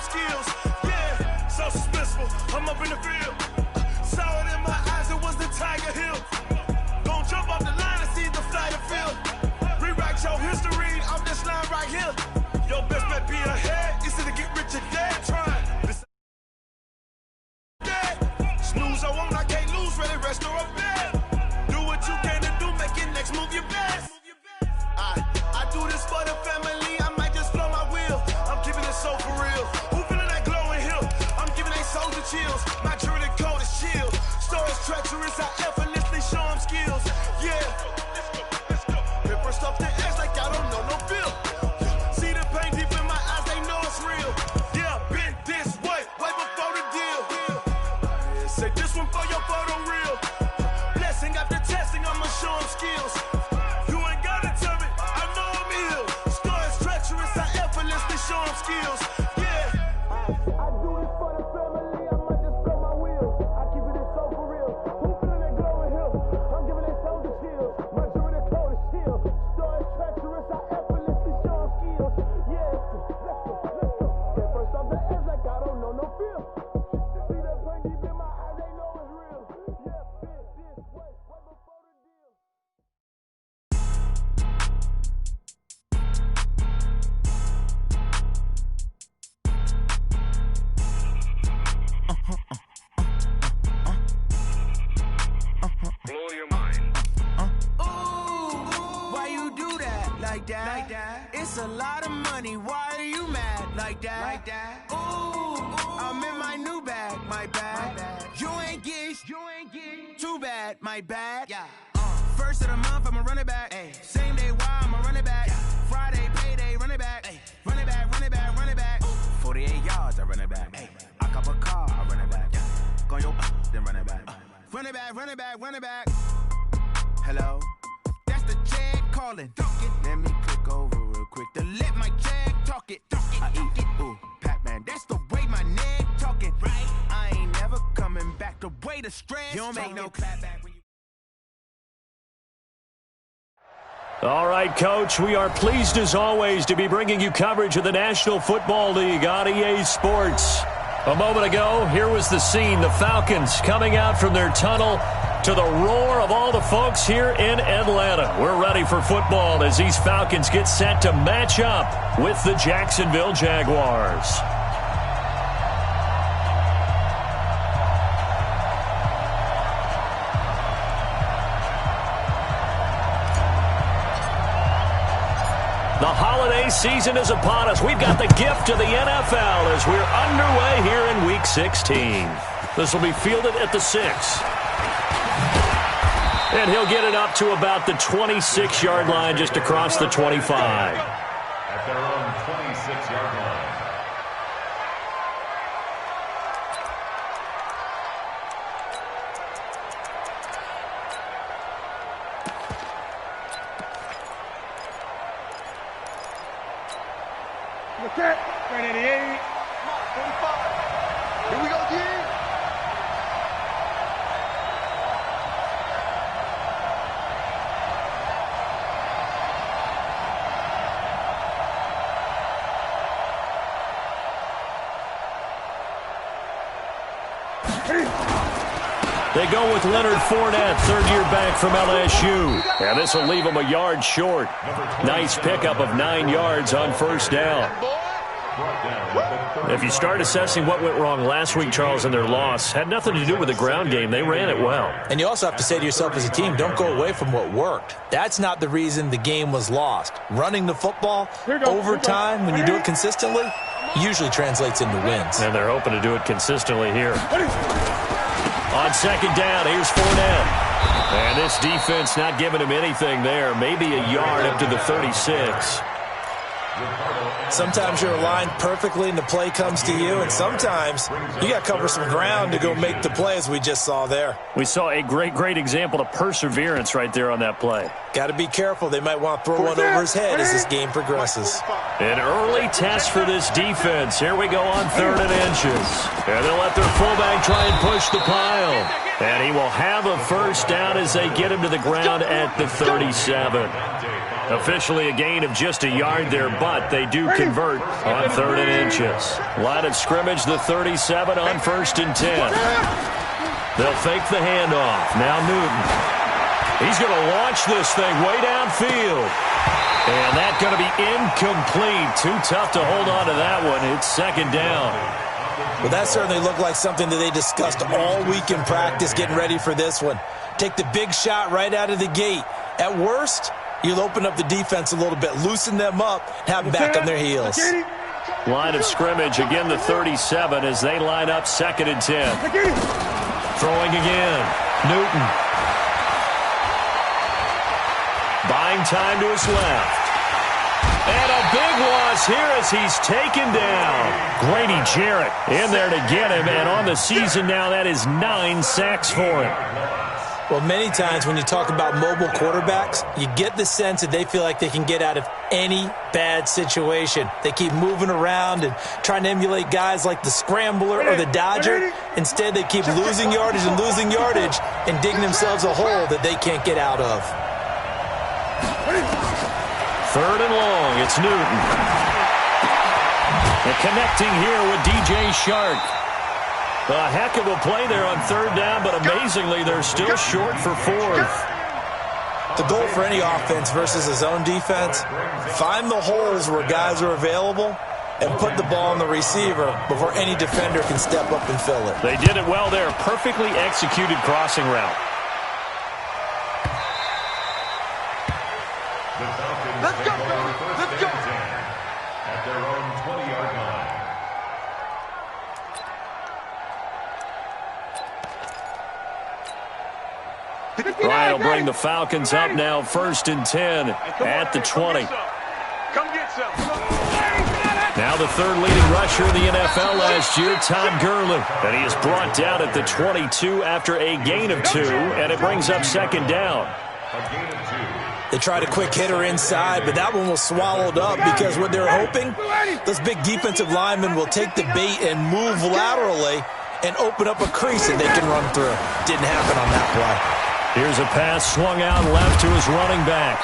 skills. Yeah, so suspenseful. I'm up in the field. Saw it in my eyes, it was the Tiger Hill. Gon' jump off the line and see the flight of field. Rewrite your history off this line right here. Your best bet be ahead. It's to get rich or dead. Trying. Snooze, I won't, I can't lose. Ready, rest or a bed. Do what you can to do, make it next move your best. I do this for the family. I might just blow my wheel. I'm keeping it so for real. Who feeling that glowing hill? I'm giving they soldier chills. My jewelry code is chill. Stories treacherous, I effortlessly show them skills. Yeah. Let's go. Paper stuff the edge like I don't know no feel. See the pain deep in my eyes, they know it's real. Yeah, been this way before the deal. Say this one for your photo reel. Blessing after testing, I'ma show them skills. You ain't gotta tell me, I know I'm ill. Stories treacherous, I effortlessly show them skills. Yeah. I do this for the family, I might just blow my wheel. I keep it so for real. Who feeling that glowing hill? I'm giving they soldier chills. My jewelry code is chill. Stories treacherous, I effortlessly show them skills. Yeah. Let's go. Get first off the edge like I don't know no feel. See that pain deep in my eyes, they know it's real. Yeah, been this way before the deal. Blow your mind. Why you do that like that? It's a lot of money. Why are you mad like that? I'm in my new bag, my bad. You ain't get too bad, my bad. Yeah. First of the month, I'ma run it back. Same day, why I'ma run it back. Friday, payday, run it back. Run it back, run it back, run it back. 48 yards, I run it back. I cop a car, I run it back. Go yo, then run it back. Run it back, run it back, run it back. Hello? That's the jag calling. Let me click over real quick to let my jag talk it. I eat it, ooh, Pac-Man. That's the way my neck talking. Right? I ain't never coming back. The way the stress. You don't make no clap back when you. All right, Coach, we are pleased as always to be bringing you coverage of the National Football League on EA Sports. A moment ago, here was the scene. The Falcons coming out from their tunnel to the roar of all the folks here in Atlanta. We're ready for football as these Falcons get set to match up with the Jacksonville Jaguars. The holiday season is upon us. We've got the gift of the NFL as we're underway here in Week 16. This will be fielded at the 6. And he'll get it up to about the 26-yard line just across the 25. At their own 26-yard line. Look at 388. 45. Here we go, G. They go with Leonard Fournette, third-year back from LSU. And this will leave them a yard short. Nice pickup of 9 yards on first down. If you start assessing what went wrong last week, Charles, in their loss, had nothing to do with the ground game. They ran it well. And you also have to say to yourself as a team, don't go away from what worked. That's not the reason the game was lost. Running the football, overtime, when you do it consistently, usually translates into wins. And they're hoping to do it consistently here. On second down, here's Fournette. And this defense not giving him anything there. Maybe a yard up to the 36. Sometimes you're aligned perfectly and the play comes to you, and sometimes you got to cover some ground to go make the play, as we just saw there. We saw a great example of perseverance right there on that play. Got to be careful. They might want to throw one over his head as this game progresses. An early test for this defense. Here we go on 3rd and inches. And they'll let their fullback try and push the pile. And he will have a first down as they get him to the ground at the 37. Officially a gain of just a yard there, but they do convert on 3rd and inches. Line of scrimmage, the 37 on 1st and 10. They'll fake the handoff. Now Newton. He's going to launch this thing way downfield. And that's going to be incomplete. Too tough to hold on to that one. It's 2nd down. Well, that certainly looked like something that they discussed all week in practice getting ready for this one. Take the big shot right out of the gate. At worst, you'll open up the defense a little bit, loosen them up, have them back on their heels. Line of scrimmage, again the 37 as they line up 2nd and 10. Throwing again. Newton. Buying time to his left. And a big loss here as he's taken down. Grady Jarrett in there to get him, and on the season now, that is 9 sacks for him. Well, many times when you talk about mobile quarterbacks, you get the sense that they feel like they can get out of any bad situation. They keep moving around and trying to emulate guys like the Scrambler or the Dodger. Instead, they keep losing yardage and digging themselves a hole that they can't get out of. 3rd and long, it's Newton. And connecting here with DJ Shark. A heck of a play there on 3rd down, but amazingly, they're still short for 4th. The goal for any offense versus a zone defense, find the holes where guys are available and put the ball on the receiver before any defender can step up and fill it. They did it well there. Perfectly executed crossing route. Let's go, baby. Let's go. At their own 20-yard line. Ryan will bring the Falcons up now 1st and 10 at the 20. Come get some. Now the 3rd leading rusher in the NFL last year, Todd Gurley. And he is brought down at the 22 after a gain of 2, and it brings up 2nd down. A gain of 2. They tried a quick hitter inside, but that one was swallowed up because what they're hoping, those big defensive linemen will take the bait and move laterally and open up a crease that they can run through. Didn't happen on that play. Here's a pass swung out left to his running back.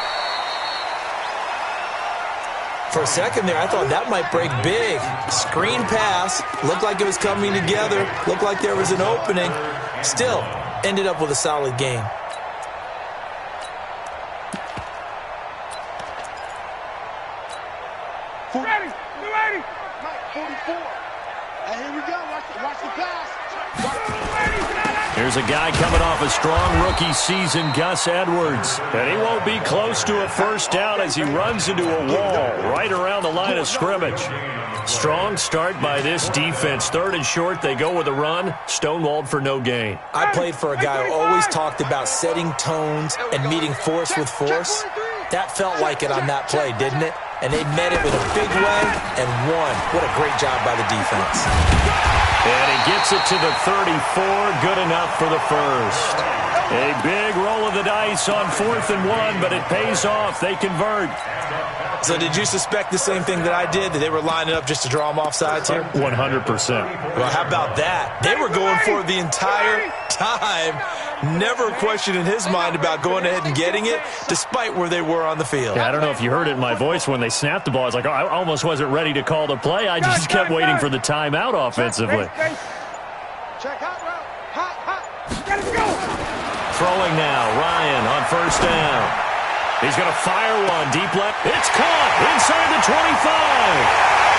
For a second there, I thought that might break big. Screen pass, looked like it was coming together, looked like there was an opening. Still, ended up with a solid game. Ready, 44. And here we go. Watch the pass. Here's a guy coming off a strong rookie season, Gus Edwards. And he won't be close to a first down as he runs into a wall right around the line of scrimmage. Strong start by this defense. 3rd and short, they go with a run. Stonewalled for no gain. I played for a guy who always talked about setting tones and meeting force with force. That felt like it on that play, didn't it? And they met it in a big way and won. What a great job by the defense. And he gets it to the 34. Good enough for the first. A big roll of the dice on 4th and 1, but it pays off. They convert. So did you suspect the same thing that I did, that they were lining up just to draw them off sides here? 100%. Well, how about that? They were going for it the entire time. Never a question in his mind about going ahead and getting it, despite where they were on the field. Yeah, I don't know if you heard it in my voice when they snapped the ball. I was like, oh, I almost wasn't ready to call the play. I just kept waiting for the timeout offensively. Check hot route. Hot. Let's go. Throwing now, Ryan on 1st down. He's going to fire one deep left. It's caught inside the 25.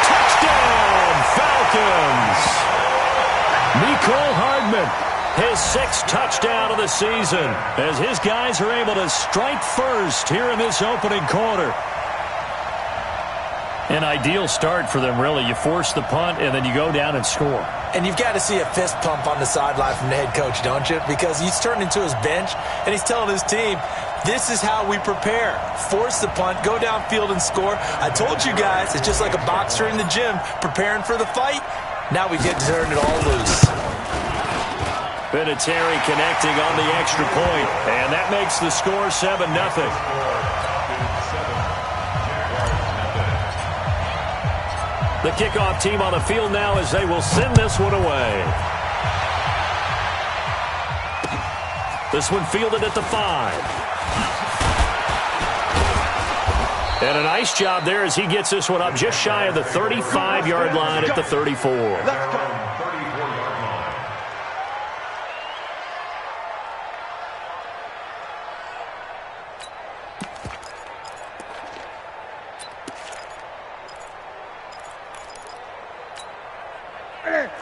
Touchdown, Falcons. Mecole Hardman, his 6th touchdown of the season, as his guys are able to strike first here in this opening quarter. An ideal start for them, really. You force the punt, and then you go down and score. And you've got to see a fist pump on the sideline from the head coach, don't you? Because he's turned into his bench, and he's telling his team, this is how we prepare. Force the punt, go downfield and score. I told you guys, it's just like a boxer in the gym preparing for the fight. Now we get to turn it all loose. Vinatieri connecting on the extra point, and that makes the score 7-0. The kickoff team on the field now as they will send this one away. This one fielded at the 5. And a nice job there as he gets this one up just shy of the 35-yard line at the 34. Let's go.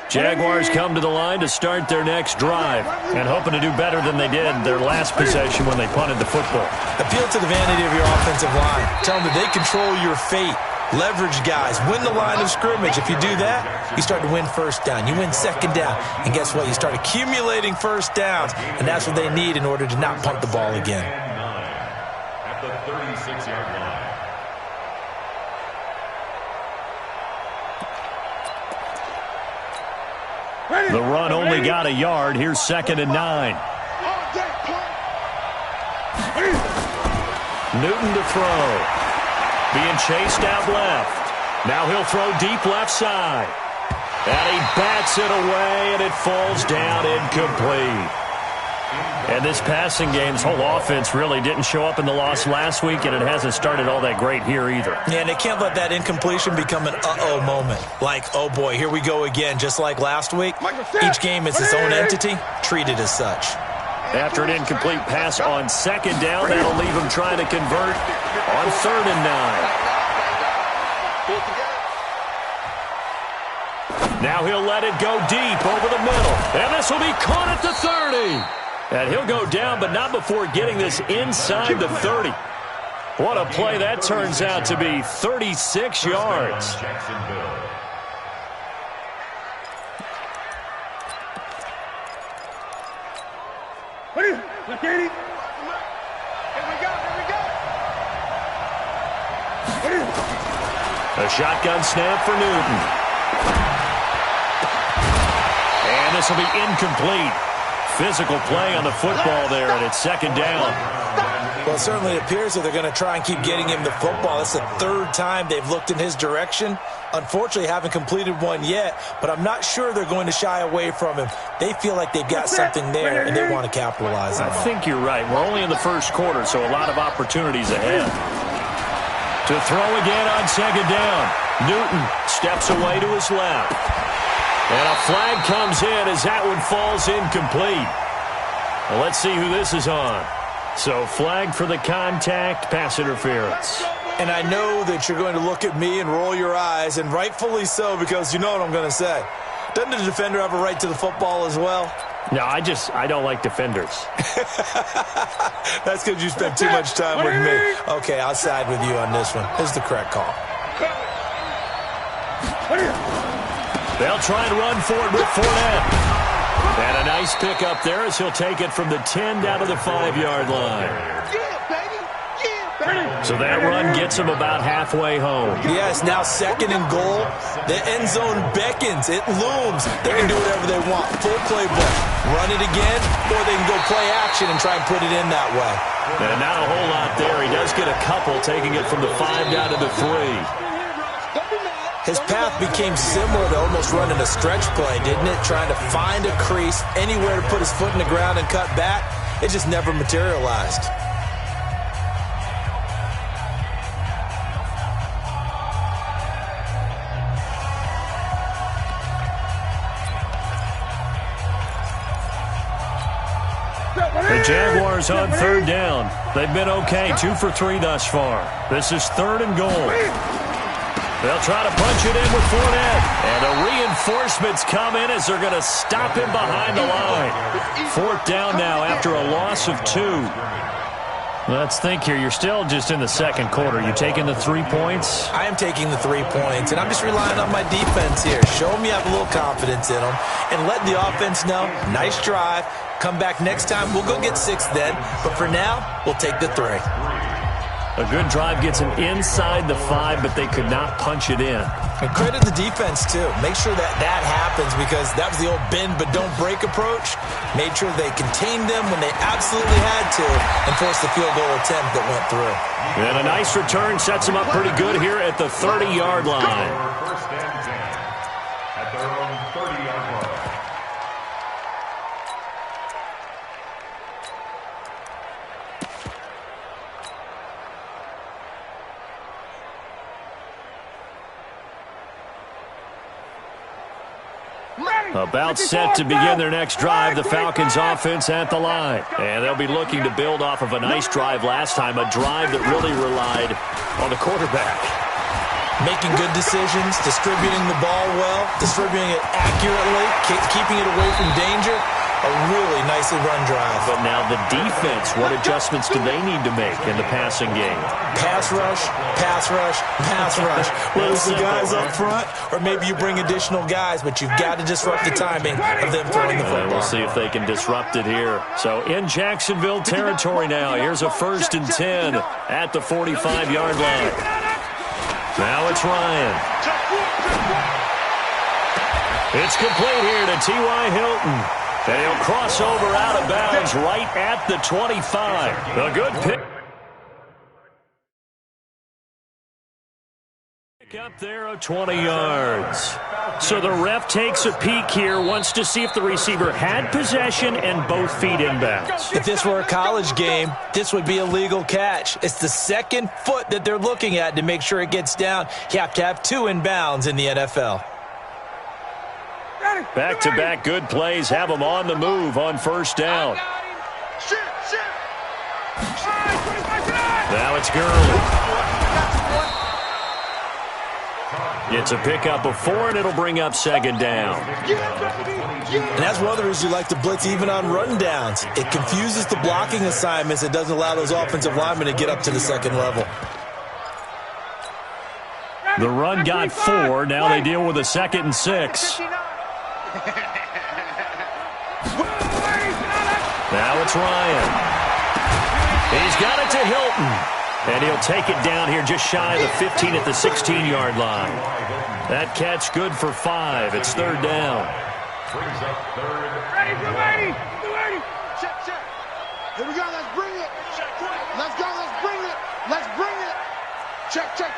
Jaguars come to the line to start their next drive and hoping to do better than they did their last possession when they punted the football. Appeal to the vanity of your offensive line. Tell them that they control your fate. Leverage guys. Win the line of scrimmage. If you do that, you start to win first down. You win second down. And guess what? You start accumulating first downs. And that's what they need in order to not punt the ball again. At the 36-yard line. The run only got a yard. Here's 2nd and 9. Newton to throw. Being chased out left. Now he'll throw deep left side. And he bats it away, and it falls down incomplete. And this passing game's whole offense really didn't show up in the loss last week, and it hasn't started all that great here either. Yeah, and they can't let that incompletion become an uh-oh moment. Like, oh boy, here we go again, just like last week. Each game is its own entity, treated as such. After an incomplete pass on 2nd down, that'll leave him trying to convert on 3rd and 9. Now he'll let it go deep over the middle. And this will be caught at the 30. And he'll go down, but not before getting this inside the 30. What a play that turns out to be. 36 yards. A shotgun snap for Newton. And this will be incomplete. Physical play on the football there, and it's 2nd down. Well, it certainly appears that they're going to try and keep getting him the football. It's the 3rd time they've looked in his direction. Unfortunately, haven't completed one yet, but I'm not sure they're going to shy away from him. They feel like they've got something there, and they want to capitalize on it. I think you're right. We're only in the first quarter, so a lot of opportunities ahead. To throw again on 2nd down. Newton steps away to his left. And a flag comes in as that one falls incomplete. Well, let's see who this is on. So flag for the contact, pass interference. And I know that you're going to look at me and roll your eyes, and rightfully so, because you know what I'm going to say. Doesn't the defender have a right to the football as well? No, I don't like defenders. That's because you spent too much time with me. Okay, I'll side with you on this one. This is the correct call. They'll try and run forward with Fournette. And a nice pickup there as he'll take it from the 10 down to the 5-yard line. So that run gets him about halfway home. Yes, now 2nd and goal. The end zone beckons. It looms. They can do whatever they want. Full playbook. Run it again, or they can go play action and try and put it in that way. And not a whole lot there. He does get a couple, taking it from the 5 down to the 3. His path became similar to almost running a stretch play, didn't it? Trying to find a crease, anywhere to put his foot in the ground and cut back. It just never materialized. The Jaguars on 3rd down. They've been okay, 2 for 3 thus far. This is 3rd and goal. They'll try to punch it in with Fournette. And the reinforcements come in as they're going to stop him behind the line. 4th down now after a loss of 2. Let's think here. You're still just in the 2nd quarter. You taking the 3 points? I am taking the 3 points, and I'm just relying on my defense here. Show them you have a little confidence in them, and let the offense know, nice drive. Come back next time. We'll go get 6 then. But for now, we'll take the 3. A good drive gets him inside the 5, but they could not punch it in. And credit the defense, too. Make sure that that happens, because that was the old bend but don't break approach. Made sure they contained them when they absolutely had to and forced the field goal attempt that went through. And a nice return sets them up pretty good here at the 30-yard line. First and 10 at their own 30-yard line. About set to begin their next drive, the Falcons offense at the line. And they'll be looking to build off of a nice drive last time, a drive that really relied on the quarterback. Making good decisions, distributing the ball well, distributing it accurately, keeping it away from danger. A really nicely run drive. But now the defense, what adjustments do they need to make in the passing game? Pass rush, pass rush, pass rush. Where's the guys up front? Or maybe you bring additional guys, but you've got to disrupt the timing of them throwing the football. We'll see if they can disrupt it here. So in Jacksonville territory now, here's a 1st and 10 at the 45-yard line. Now it's Ryan. It's complete here to T.Y. Hilton. And he'll cross over out of bounds right at the 25. A good pick. Pick up there of 20 yards. So the ref takes a peek here, wants to see if the receiver had possession and both feet inbounds. If this were a college game, this would be a legal catch. It's the second foot that they're looking at to make sure it gets down. You have to have 2 inbounds in the NFL. Back-to-back good plays have them on the move on 1st down. Now it's Gurley. It's a pickup of 4, and it'll bring up 2nd down. And that's one of the reasons you like to blitz even on rundowns. It confuses the blocking assignments. It doesn't allow those offensive linemen to get up to the 2nd level. The run got 4. Now they deal with a 2nd and 6. Now it's Ryan. He's got it to Hilton. And he'll take it down here just shy of the 15 at the 16-yard line. That catch good for 5. It's 3rd down. Ready. Check. Here we go. Let's bring it. Let's go. Let's bring it. Let's bring it. Check. Check.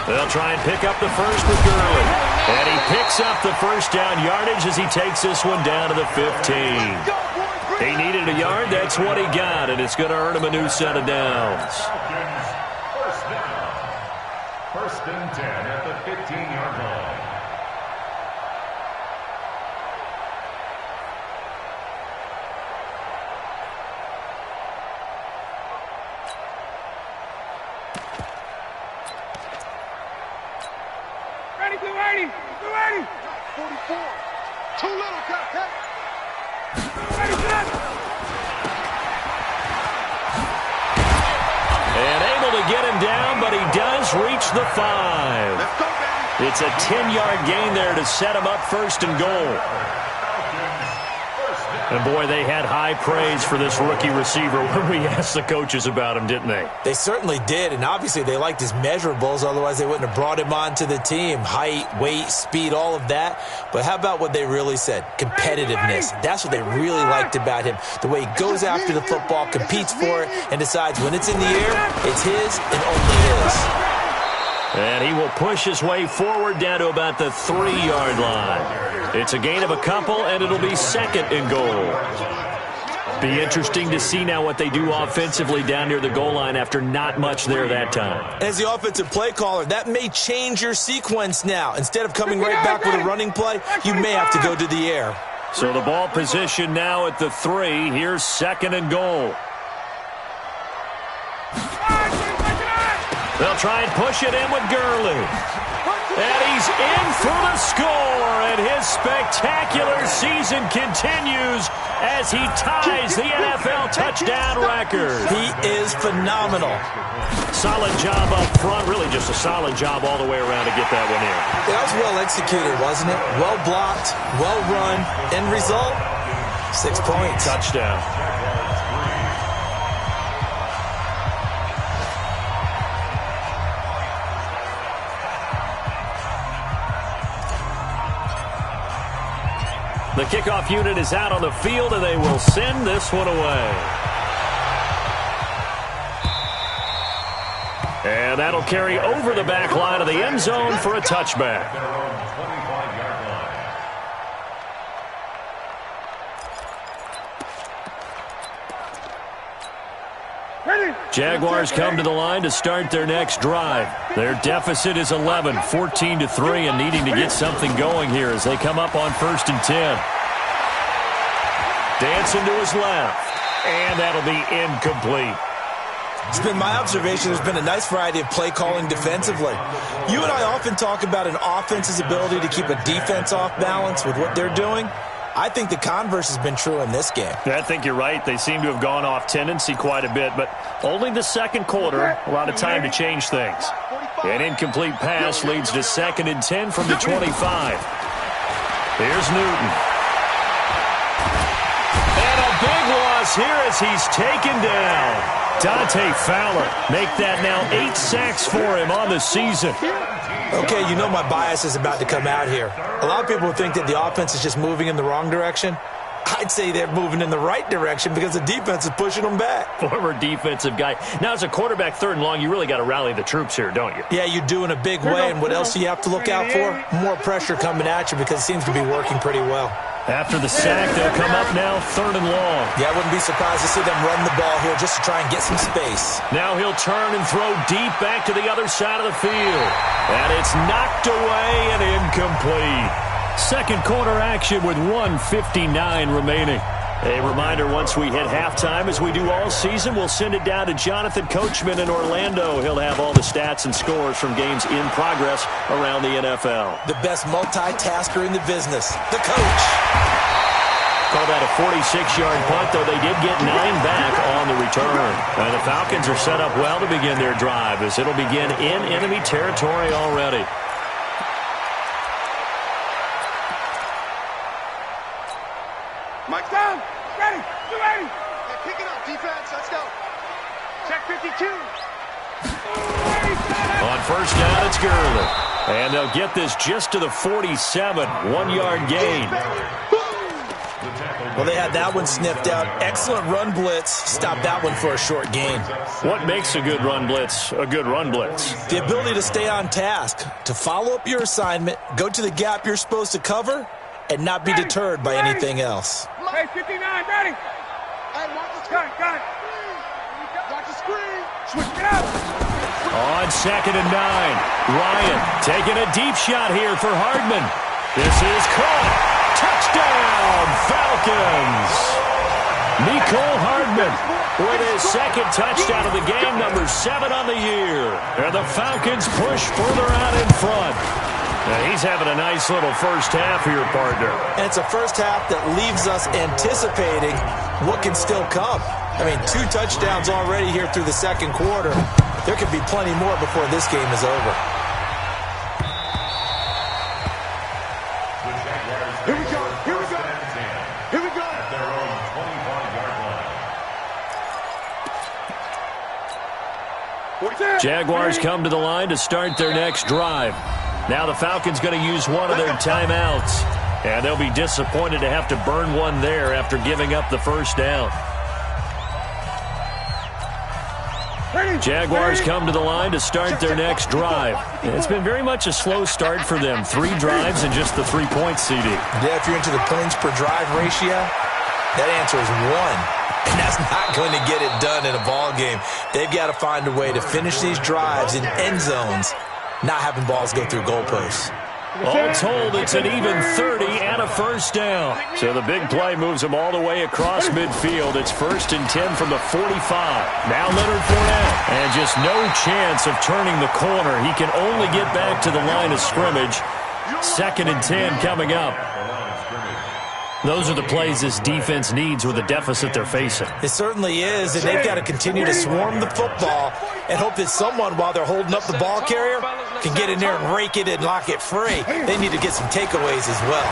They'll try and pick up the first with Gurley. And he picks up the 1st down yardage as he takes this one down to the 15. He needed a yard. That's what he got, and it's going to earn him a new set of downs. 1st and 10 at the 15-yard line. Ready. 44. Too little, Captain. And able to get him down, but he does reach the 5. Let's go, baby. It's a 10-yard gain there to set him up 1st and goal. And, boy, they had high praise for this rookie receiver when we asked the coaches about him, didn't they? They certainly did, and obviously they liked his measurables. Otherwise, they wouldn't have brought him onto the team. Height, weight, speed, all of that. But how about what they really said? Competitiveness. That's what they really liked about him. The way he goes after the football, competes for it, and decides when it's in the air, it's his and only his. And he will push his way forward down to about the 3-yard line. It's a gain of a couple, and it'll be 2nd and goal. Be interesting to see now what they do offensively down near the goal line after not much there that time. As the offensive play caller, that may change your sequence now. Instead of coming right back with a running play, you may have to go to the air. So the ball position now at the 3. Here's 2nd and goal. They'll try and push it in with Gurley. And he's in for the score, and his spectacular season continues as he ties the NFL touchdown record. He is phenomenal. Solid job up front, really just a solid job all the way around to get that one in. That was well executed, wasn't it? Well blocked, well run. End result, 6 points. Touchdown. The kickoff unit is out on the field, and they will send this one away. And that'll carry over the back line of the end zone for a touchback. Jaguars come to the line to start their next drive. Their deficit is 11, 14-3, and needing to get something going here as they come up on 1st and 10. Dancing to his left, and that'll be incomplete. It's been my observation there's been a nice variety of play calling defensively. You and I often talk about an offense's ability to keep a defense off balance with what they're doing. I think the converse has been true in this game. I think you're right. They seem to have gone off tendency quite a bit, but only the second quarter, a lot of time to change things. An incomplete pass leads to 2nd and 10 from the 25. Here's Newton. And a big loss here as he's taken down. Dante Fowler make that now 8 sacks for him on the season. Okay, you know my bias is about to come out here. A lot of people think that the offense is just moving in the wrong direction. I'd say they're moving in the right direction because the defense is pushing them back. Former defensive guy. Now, as a quarterback 3rd and long, you really got to rally the troops here, don't you? Yeah, you do in a big way. And what else do you have to look out for? More pressure coming at you because it seems to be working pretty well. After the sack, they'll come up now 3rd and long. Yeah, I wouldn't be surprised to see them run the ball here just to try and get some space. Now he'll turn and throw deep back to the other side of the field. And it's knocked away and incomplete. Second quarter action with 1:59 remaining. A reminder, once we hit halftime, as we do all season, we'll send it down to Jonathan Coachman in Orlando. He'll have all the stats and scores from games in progress around the NFL. The best multitasker in the business, the coach. Call that a 46-yard punt, though they did get 9 back on the return. And the Falcons are set up well to begin their drive as it'll begin in enemy territory already. Mike down. Ready. You ready? Hey, pick it up, defense. Let's go. Check 52. On 1st down, it's Gurley. And they'll get this just to the 47. 1-yard gain. Well, they had that one sniffed out. Excellent run blitz. Stopped that one for a short gain. What makes a good run blitz a good run blitz? The ability to stay on task, to follow up your assignment, go to the gap you're supposed to cover, and not be deterred by anything else. Hey, 59, ready. Hey, watch the screen. Got it. Watch the screen. Switch it up. On 2nd and 9, Ryan taking a deep shot here for Hardman. This is caught. Touchdown, Falcons. Nicole Hardman with his 2nd touchdown of the game, number 7 on the year. And the Falcons push further out in front. And he's having a nice little first half here, partner. And it's a first half that leaves us anticipating what can still come. I mean, 2 touchdowns already here through the second quarter. There could be plenty more before this game is over. Here we go. Here we go. Here we go. At their own 25-yard line. Jaguars come to the line to start their next drive. Now the Falcons going to use one of their timeouts. And they'll be disappointed to have to burn one there after giving up the first down. Jaguars come to the line to start their next drive. It's been very much a slow start for them. 3 drives and just the 3 points, CD. Yeah, if you're into the points per drive ratio, that answer is 1. And that's not going to get it done in a ball game. They've got to find a way to finish these drives in end zones, not having balls go through goalposts. All told, it's an even 30 and a first down. So the big play moves them all the way across midfield. It's 1st and 10 from the 45. Now Leonard Fournette. And just no chance of turning the corner. He can only get back to the line of scrimmage. 2nd and 10 coming up. Those are the plays this defense needs with the deficit they're facing. It certainly is, and they've got to continue to swarm the football and hope that someone, while they're holding up the ball carrier, can get in there and rake it and lock it free. They need to get some takeaways as well.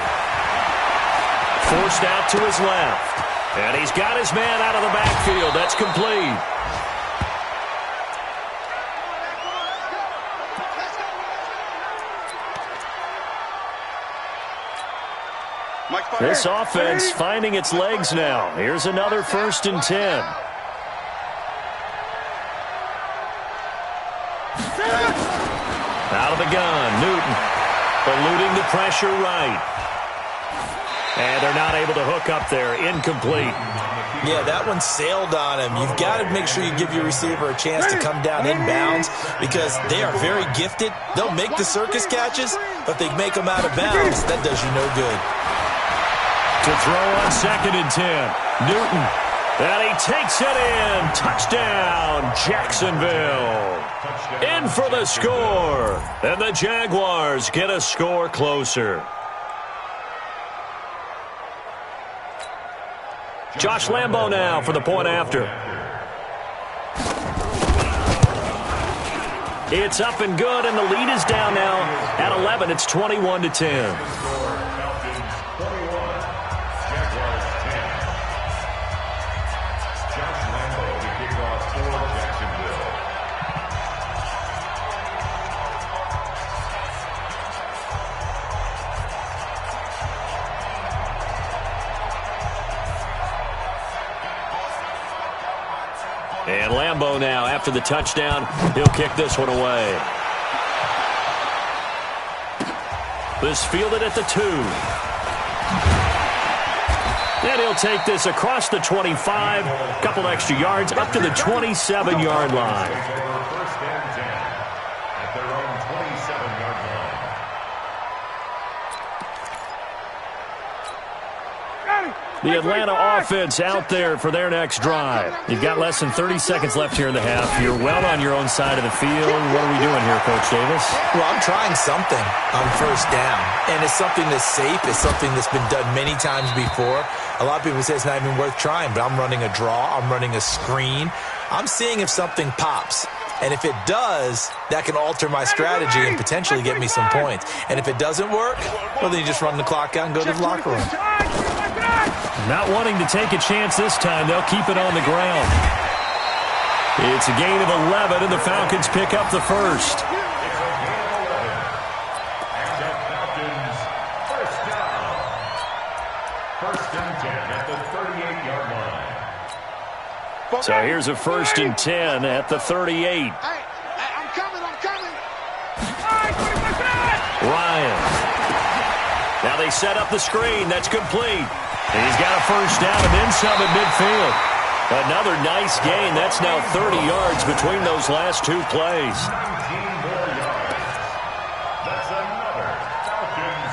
Forced out to his left. And he's got his man out of the backfield. That's complete. This offense finding its legs now. Here's another 1st and 10. Out of the gun, Newton eluding the pressure right. And they're not able to hook up there. Incomplete. Yeah, that one sailed on him. You've got to make sure you give your receiver a chance to come down inbounds because they are very gifted. They'll make the circus catches, but they make them out of bounds. That does you no good. To throw on 2nd and 10. Newton. And he takes it in. Touchdown, Jacksonville. In for the score. And the Jaguars get a score closer. Josh Lambo now for the point after. It's up and good, and the lead is down now at 11. It's 21-10. And Lambo now, after the touchdown, he'll kick this one away. This fielded at the 2. And he'll take this across the 25, a couple extra yards, up to the 27-yard line. First and 10 at their own 27-yard line. The Atlanta offense out there for their next drive. You've got less than 30 seconds left here in the half. You're well on your own side of the field. What are we doing here, Coach Davis? Well, I'm trying something on first down, and it's something that's safe. It's something that's been done many times before. A lot of people say it's not even worth trying, but I'm running a draw. I'm running a screen. I'm seeing if something pops. And if it does, that can alter my strategy and potentially get me some points. And if it doesn't work, well, then you just run the clock out and go to the locker room. Not wanting to take a chance this time, they'll keep it on the ground. It's a gain of 11, and the Falcons pick up the first. First and 10 at the 38-yard line. So here's a 1st and 10 at the 38. Hey, I'm coming. Ryan. Now they set up the screen. That's complete. And he's got a first down and then some at midfield. Another nice gain. That's now 30 yards between those last 2 plays. 19 more yards. That's another Falcons.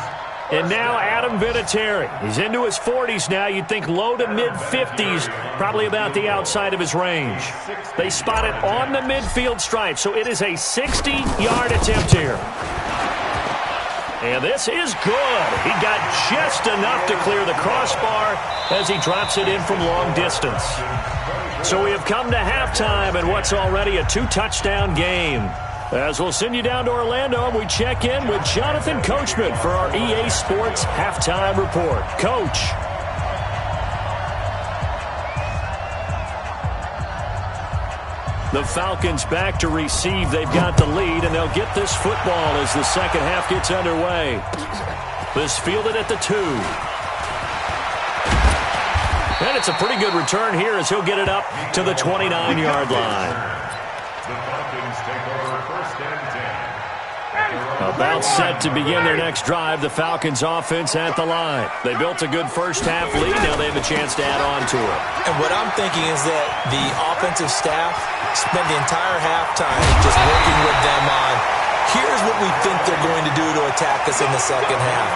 And now Adam Vinatieri. He's into his 40s now. You'd think low to mid-50s, probably about the outside of his range. They spot it on the midfield stripe, so it is a 60-yard attempt here. And this is good. He got just enough to clear the crossbar as he drops it in from long distance. So we have come to halftime in what's already a 2-touchdown game. As we'll send you down to Orlando, and we check in with Jonathan Coachman for our EA Sports Halftime Report. Coach. The Falcons back to receive. They've got the lead, and they'll get this football as the second half gets underway. This fielded at the 2. And it's a pretty good return here as he'll get it up to the 29-yard line. The Falcons take over first and 10. About set to begin their next drive. The Falcons offense at the line. They built a good first half lead. Now they have a chance to add on to it. And what I'm thinking is that the offensive staff spent the entire halftime just working with them on, here's what we think they're going to do to attack us in the second half.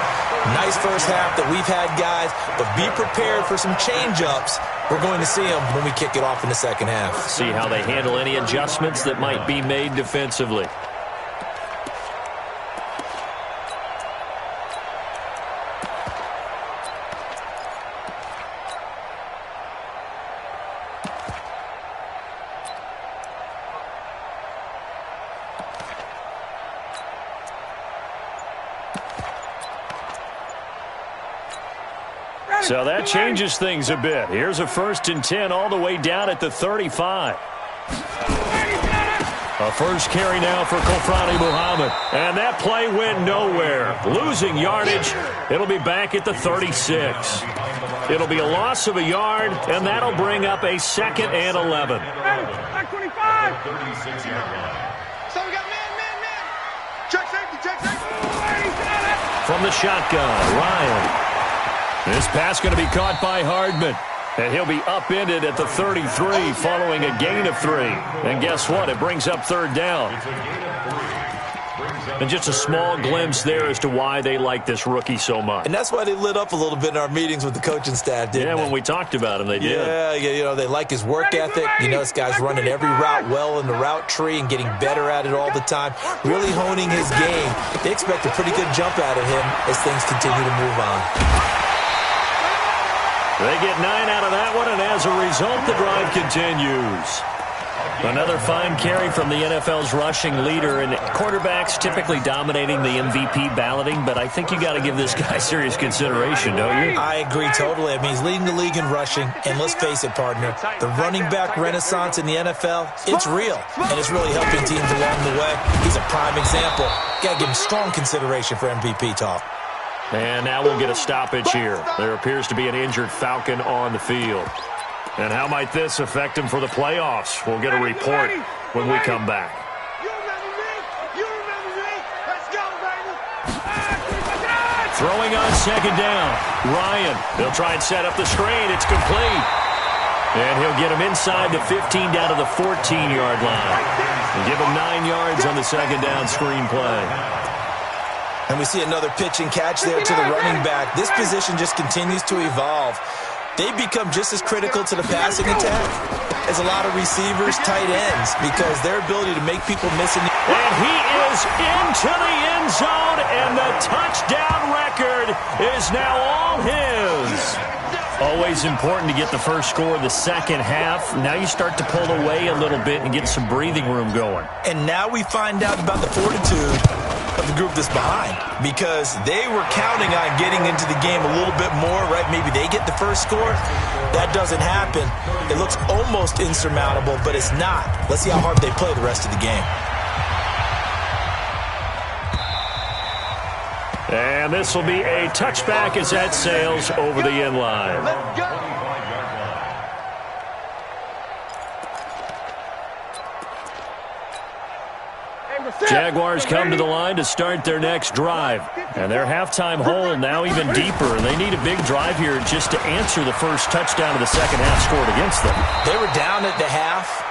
Nice first half that we've had, guys, but be prepared for some change-ups. We're going to see them when we kick it off in the second half. See how they handle any adjustments that might be made defensively. So that changes things a bit. Here's a 1st and 10 all the way down at the 35. A first carry now for Kofrani Muhammad. And that play went nowhere. Losing yardage. It'll be back at the 36. It'll be a loss of a yard, and that'll bring up a 2nd and 11. 36-yard line. So we got man. Check safety. From the shotgun, Ryan. This pass going to be caught by Hardman. And he'll be upended at the 33 following a gain of 3. And guess what? It brings up third down. And just a small glimpse there as to why they like this rookie so much. And that's why they lit up a little bit in our meetings with the coaching staff, didn't they? When we talked about him, they did. Yeah, they like his work ethic. This guy's running every route well in the route tree and getting better at it all the time, really honing his game. They expect a pretty good jump out of him as things continue to move on. They get 9 out of that one, and as a result, the drive continues. Another fine carry from the NFL's rushing leader, and quarterbacks typically dominating the MVP balloting, but I think you got to give this guy serious consideration, don't you? I agree totally. I mean, he's leading the league in rushing, and let's face it, partner, the running back renaissance in the NFL, it's real, and it's really helping teams along the way. He's a prime example. Got to give him strong consideration for MVP talk. And now we'll get a stoppage here. There appears to be an injured Falcon on the field. And how might this affect him for the playoffs? We'll get a report when we come back. Throwing on second down. Ryan, they'll try and set up the screen. It's complete. And he'll get him inside the 15 down to the 14-yard line. And give him 9 yards on the second down screen play. And we see another pitch and catch there to the running back. This position just continues to evolve. They become just as critical to the passing attack as a lot of receivers, tight ends, because their ability to make people miss. And he is into the end zone, and the touchdown record is now all his. Always important to get the first score of the second half. Now you start to pull away a little bit and get some breathing room going. And now we find out about the fortitude of the group that's behind, because they were counting on getting into the game a little bit more, right? Maybe they get the first score. That doesn't happen. It looks almost insurmountable, but it's not. Let's see how hard they play the rest of the game. And this will be a touchback as that sails over the end line. Let's go. Jaguars come to the line to start their next drive. And their halftime hole now even deeper. They need a big drive here just to answer the first touchdown of the second half scored against them. They were down at the half.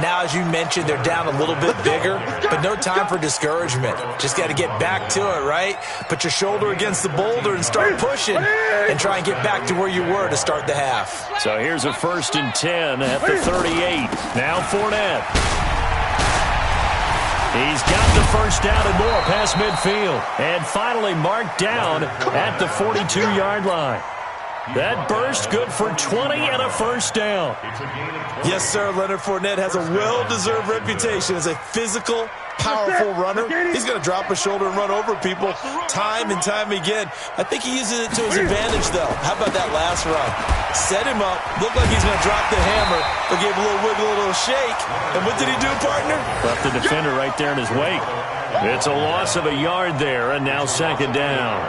Now, as you mentioned, they're down a little bit bigger, but no time for discouragement. Just got to get back to it, right? Put your shoulder against the boulder and start pushing and try and get back to where you were to start the half. So here's a 1st and 10 at the 38. Now Fournette. He's got the first down and more past midfield. And finally marked down at the 42-yard line. That burst good for 20 and a first down. Yes, sir. Leonard Fournette has a well-deserved reputation as a physical, powerful runner. He's going to drop his shoulder and run over people time and time again. I think he uses it to his advantage, though. How about that last run? Set him up. Looked like he's going to drop the hammer, but gave a little wiggle, a little shake. And what did he do, partner? Left the defender right there in his wake. It's a loss of a yard there, and now second down.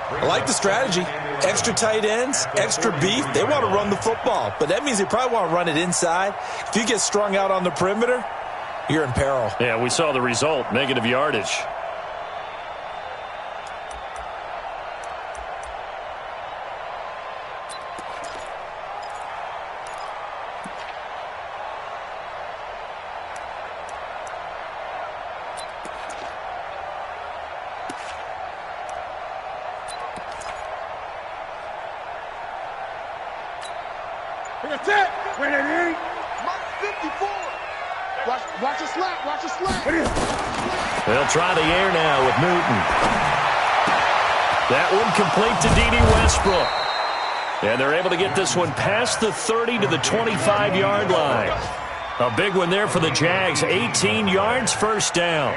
I like the strategy. Extra tight ends, extra beef. They want to run the football, but that means they probably want to run it inside. If you get strung out on the perimeter, you're in peril. Yeah, we saw the result, negative yardage. That's it. Wait a minute. Mark 54. Watch a slap. Watch a slap. They'll try the air now with Newton. That one complete to D.D. Westbrook. And they're able to get this one past the 30 to the 25-yard line. A big one there for the Jags. 18 yards, first down.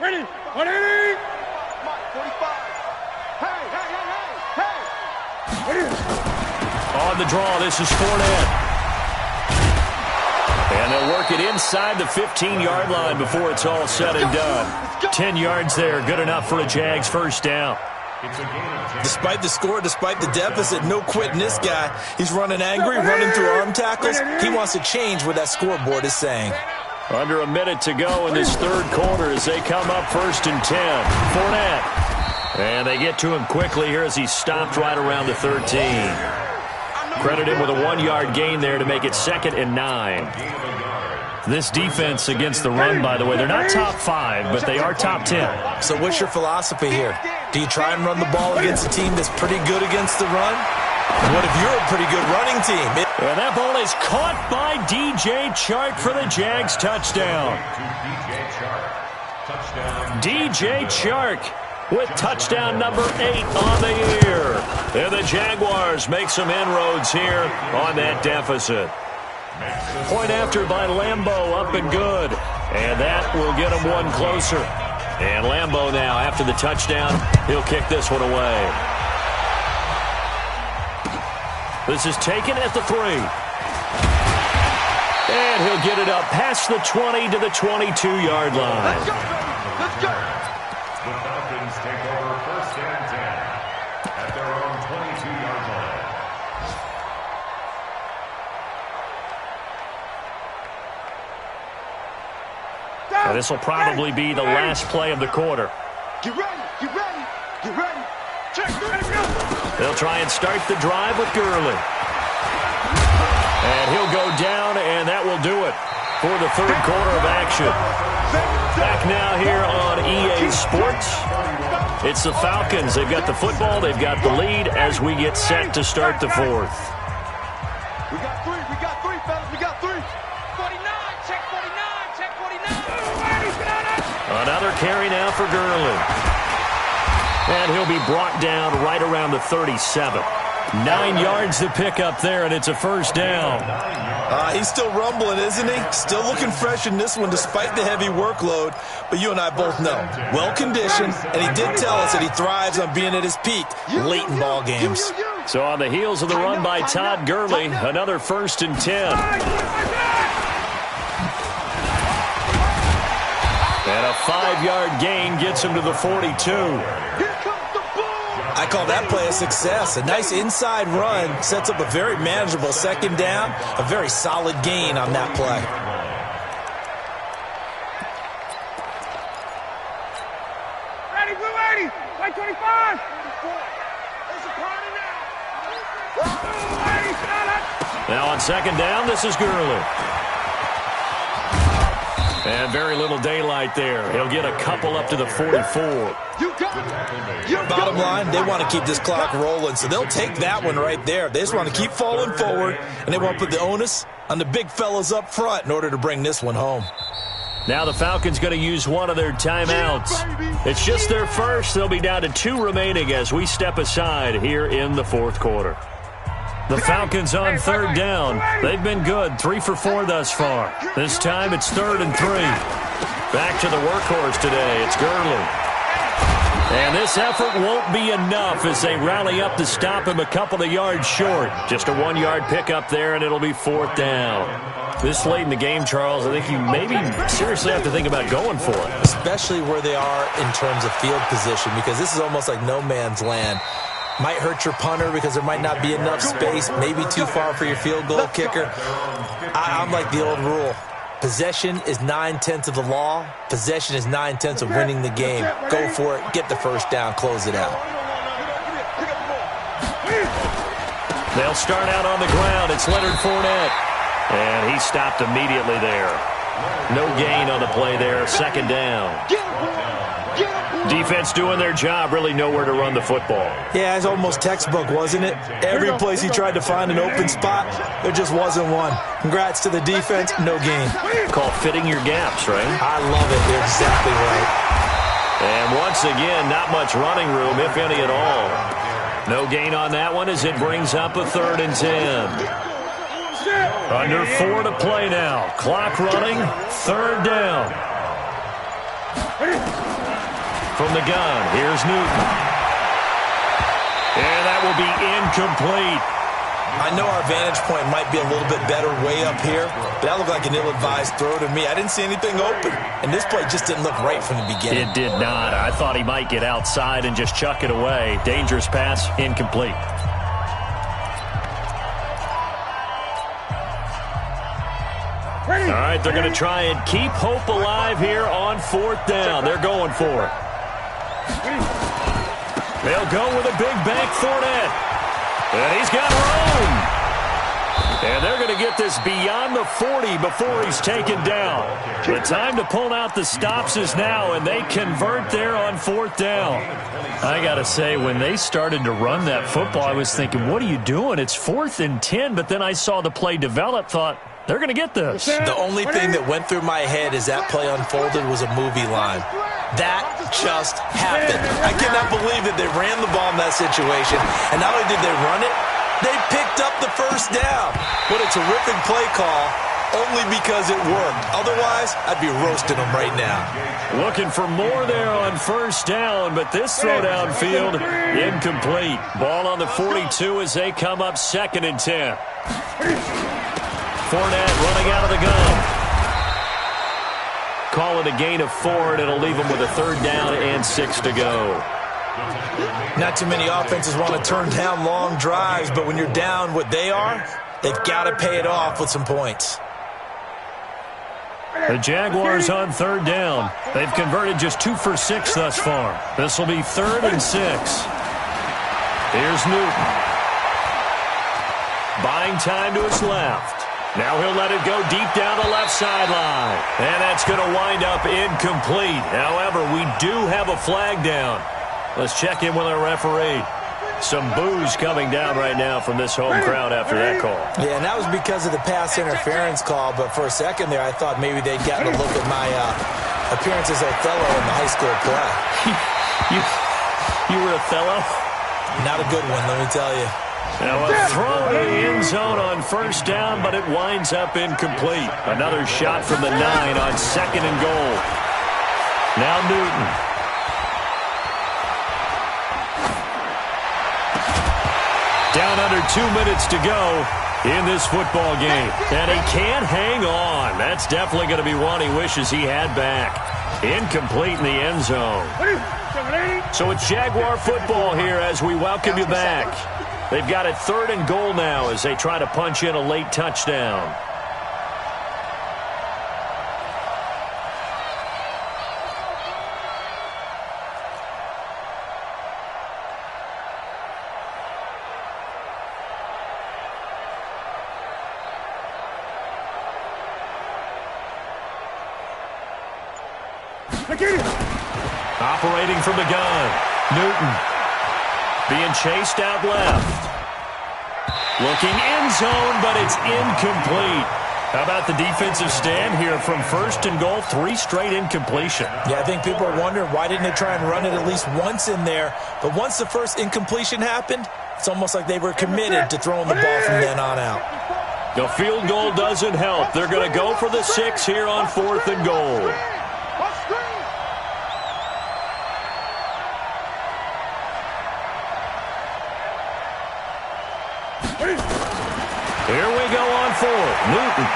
Ready. 180. Mark 45. On the draw, this is Fournette. And they'll work it inside the 15-yard line before it's all said and done. 10 yards there, good enough for a Jags first down. Despite the score, despite the deficit, no quitting this guy. He's running angry, running through arm tackles. He wants to change what that scoreboard is saying. Under a minute to go in this third quarter as they come up 1st and 10. Fournette. And they get to him quickly here as he's stopped right around the 13. Credit him with a 1-yard gain there to make it 2nd and 9. This defense against the run, by the way, they're not top 5, but they are top 10. So what's your philosophy here? Do you try and run the ball against a team that's pretty good against the run? What if you're a pretty good running team? And that ball is caught by DJ Chark for the Jags touchdown. DJ Chark with touchdown number 8 on the year. And the Jaguars make some inroads here on that deficit. Point after by Lambeau, up and good. And that will get them one closer. And Lambeau now, after the touchdown, he'll kick this one away. This is taken at the 3. And he'll get it up past the 20 to the 22-yard line. Let's go, baby. Let's go. The Falcons take over 1st and 10 at their own 22-yard line. And this will probably be the last play of the quarter. Get ready. Get ready. Get ready. Check. They'll try and start the drive with Gurley. And he'll go down, and that will do it for the 3rd quarter of action. Back now here on EA Sports. It's the Falcons. They've got the football. They've got the lead as we get set to start the 4th. We got 3. We got 3, fellas. We got 3. 49. Check 49. Check 49. Another carry now for Gurley. And he'll be brought down right around the 37. 9 yards to pick up there, and it's a 1st down. He's still rumbling, isn't he? Still looking fresh in this one despite the heavy workload. But you and I both know, well-conditioned, and he did tell us that he thrives on being at his peak late in ball games. So on the heels of the run by Todd Gurley, another 1st and 10. And a 5-yard gain gets him to the 42. I call that play a success. A nice inside run sets up a very manageable 2nd down, a very solid gain on that play. Ready, we're ready. Play 25. There's a party now. Now on 2nd down, this is Gurley. And very little daylight there. He'll get a couple up to the 44. You got it. Bottom line, they want to keep this clock rolling, so they'll take that one right there. They just want to keep falling forward, and they want to put the onus on the big fellas up front in order to bring this one home. Now the Falcons going to use one of their timeouts. It's just their first. They'll be down to 2 remaining as we step aside here in the 4th quarter. The Falcons on 3rd down. They've been good, 3 for 4 thus far. This time it's 3rd and 3. Back to the workhorse today. It's Gurley. And this effort won't be enough as they rally up to stop him a couple of yards short. Just a 1-yard pickup there, and it'll be 4th down. This late in the game, Charles, I think you maybe seriously have to think about going for it. Especially where they are in terms of field position, because this is almost like no man's land. Might hurt your punter because there might not be enough space, maybe too far for your field goal kicker. I'm like the old rule. Possession is 9/10 of the law. Possession is 9/10 of winning the game. Go for it. Get the 1st down. Close it out. They'll start out on the ground. It's Leonard Fournette. And he stopped immediately there. No gain on the play there. 2nd down. Defense doing their job, really nowhere to run the football. Yeah, it's almost textbook, wasn't it? Every place he tried to find an open spot, there just wasn't one. Congrats to the defense, no gain. Called fitting your gaps, right? I love it. You're exactly right. And once again, not much running room, if any at all. No gain on that one as it brings up a 3rd and 10. Under 4 to play now. Clock running, 3rd down. From the gun, here's Newton. And that will be incomplete. I know our vantage point might be a little bit better way up here, but that looked like an ill-advised throw to me. I didn't see anything open, and this play just didn't look right from the beginning. It did not. I thought he might get outside and just chuck it away. Dangerous pass, incomplete. All right, they're going to try and keep hope alive here on 4th down. They're going for it. They'll go with a big bank Fournette. And he's got room. And they're going to get this beyond the 40 before he's taken down. The time to pull out the stops is now, and they convert there on 4th down. I got to say, when they started to run that football, I was thinking, what are you doing? It's 4th and 10, but then I saw the play develop, thought, they're going to get this. The only thing that went through my head as that play unfolded was a movie line. That just happened. I cannot believe that they ran the ball in that situation, and not only did they run it, they picked up the first down. What a terrific play call, only because it worked. Otherwise, I'd be roasting them right now. Looking for more there on 1st down, but this throw downfield, incomplete. Ball on the 42 as they come up 2nd and 10. Fournette running out of the gun. Call it a gain of 4, and it'll leave them with a 3rd down and 6 to go. Not too many offenses want to turn down long drives, but when you're down what they are, they've got to pay it off with some points. The Jaguars on 3rd down. They've converted just 2 for 6 thus far. This will be 3rd and 6. Here's Newton. Buying time to his left. Now he'll let it go deep down the left sideline. And that's going to wind up incomplete. However, we do have a flag down. Let's check in with our referee. Some boos coming down right now from this home crowd after that call. Yeah, and that was because of the pass interference call, but for a second there I thought maybe they'd gotten a look at my appearance as Othello in the high school play. You were Othello? Not a good one, let me tell you. Now a throw to the end zone on 1st down, but it winds up incomplete. Another shot from the 9 on 2nd and goal. Now Newton. Down under 2 minutes to go in this football game. And he can't hang on. That's definitely going to be one he wishes he had back. Incomplete in the end zone. So it's Jaguar football here as we welcome you back. They've got it 3rd and goal now as they try to punch in a late touchdown. Operating from the gun, Newton. Being chased out left. Looking end zone, but it's incomplete. How about the defensive stand here from 1st and goal? 3 straight incompletion. Yeah, I think people are wondering why didn't they try and run it at least once in there. But once the first incompletion happened, it's almost like they were committed to throwing the ball from then on out. The field goal doesn't help. They're going to go for the 6 here on 4th and goal. Here we go on 4th. Newton.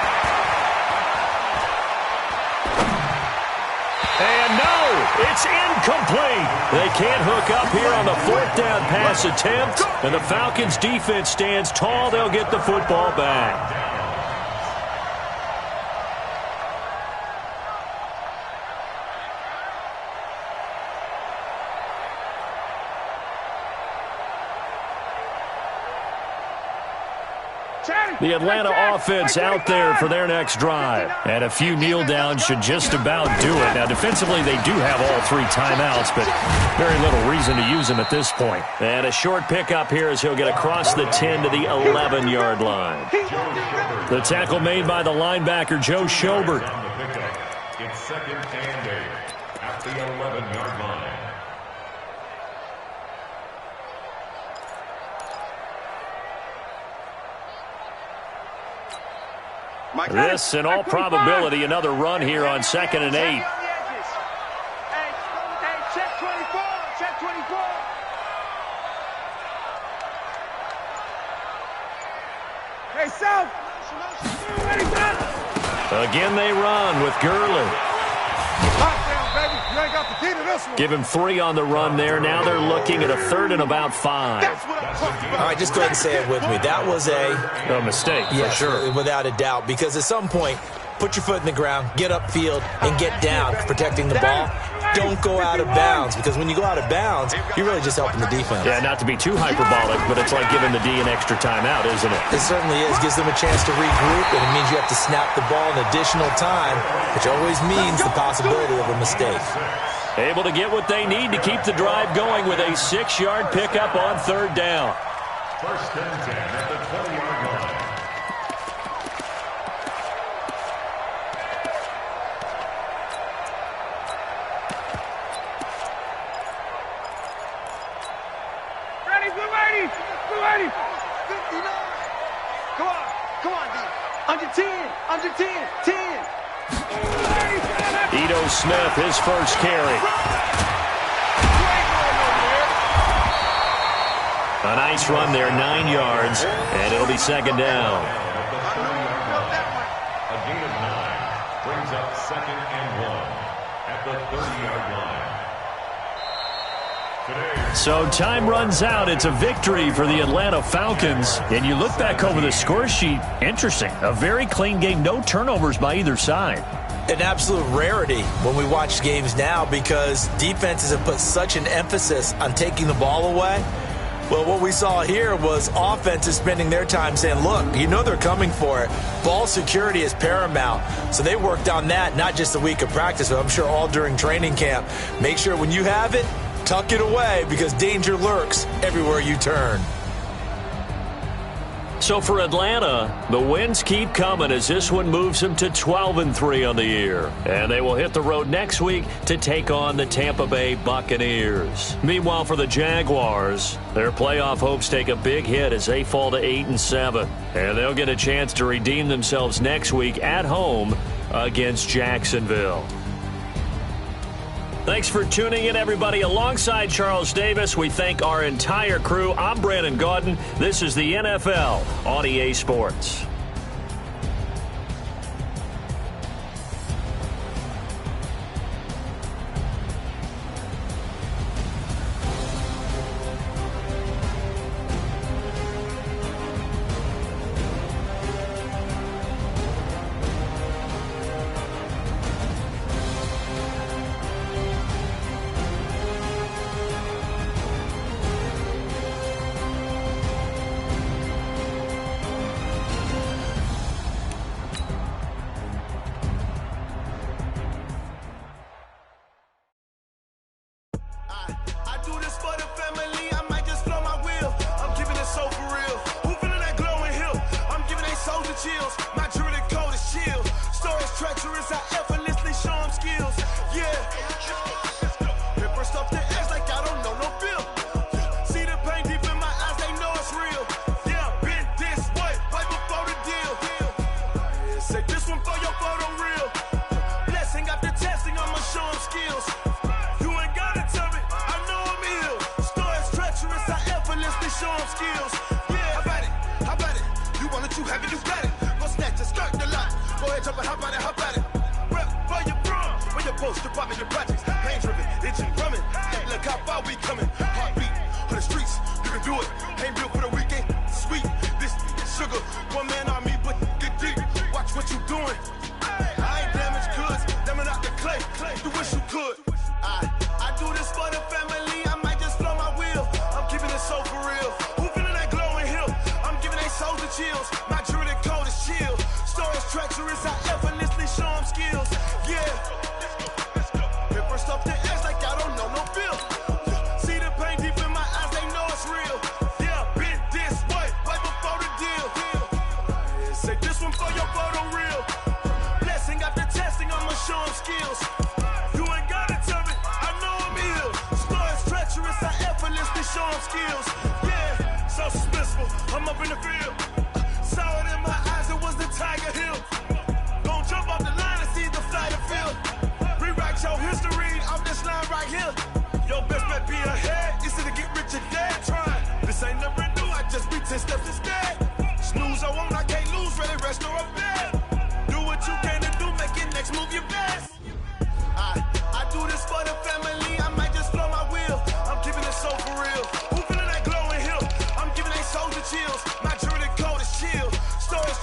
And no, it's incomplete. They can't hook up here on the 4th down pass attempt. And the Falcons defense stands tall. They'll get the football back. The Atlanta offense out there for their next drive. And a few kneel downs should just about do it. Now, defensively, they do have all 3 timeouts, but very little reason to use them at this point. And a short pickup here as he'll get across the 10 to the 11-yard line. The tackle made by the linebacker, Joe Schobert. It's 2nd and 8 at the 11-yard line. This, in all probability, another run here on 2nd and 8. Hey, check 24. Check 24. Hey, South. Again, they run with Gurley. Touchdown, baby. You ain't got the key to this one. Give him 3 on the run there. Now they're looking at a 3rd and about 5. All right, just go ahead and say it with me. That was a mistake, yeah, for sure. Without a doubt, because at some point, put your foot in the ground, get upfield, and get down protecting the ball. Don't go out of bounds, because when you go out of bounds, you're really just helping the defense. Yeah, not to be too hyperbolic, but it's like giving the D an extra timeout, isn't it? It certainly is. Gives them a chance to regroup, and it means you have to snap the ball an additional time, which always means the possibility of a mistake. Able to get what they need to keep the drive going with a 6-yard pickup on 3rd down. 1st and 10 at the 20-yard line. Ready, blue 80! Blue 80! 59. Come on, D. Under 10, under 10, 10. Ito Smith, his first carry. A nice run there, 9 yards, and it'll be 2nd down. A gain of 9 brings up 2nd and 1 at the 30-yard line. So time runs out. It's a victory for the Atlanta Falcons. And you look back over the score sheet, interesting. A very clean game, no turnovers by either side. An absolute rarity when we watch games now, because defenses have put such an emphasis on taking the ball away. Well, what we saw here was offenses spending their time saying, look, you know they're coming for it. Ball security is paramount. So they worked on that, not just a week of practice, but I'm sure all during training camp. Make sure when you have it, tuck it away, because danger lurks everywhere you turn. So for Atlanta, the wins keep coming as this one moves them to 12-3 on the year. And they will hit the road next week to take on the Tampa Bay Buccaneers. Meanwhile, for the Jaguars, their playoff hopes take a big hit as they fall to 8-7. And they'll get a chance to redeem themselves next week at home against Jacksonville. Thanks for tuning in, everybody. Alongside Charles Davis, we thank our entire crew. I'm Brandon Gaudin. This is the NFL on EA Sports.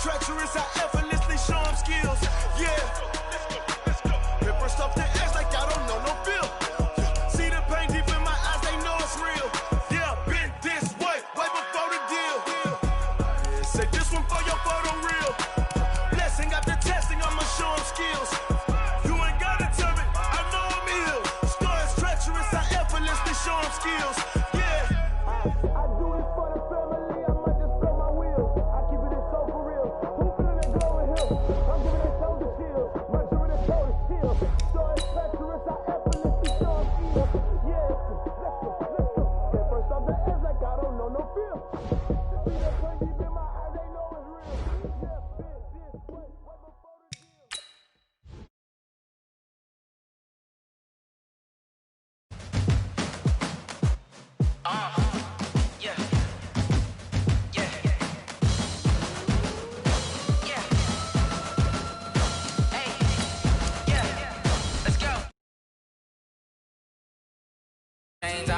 Treacherous, I effortlessly show them skills. Yeah.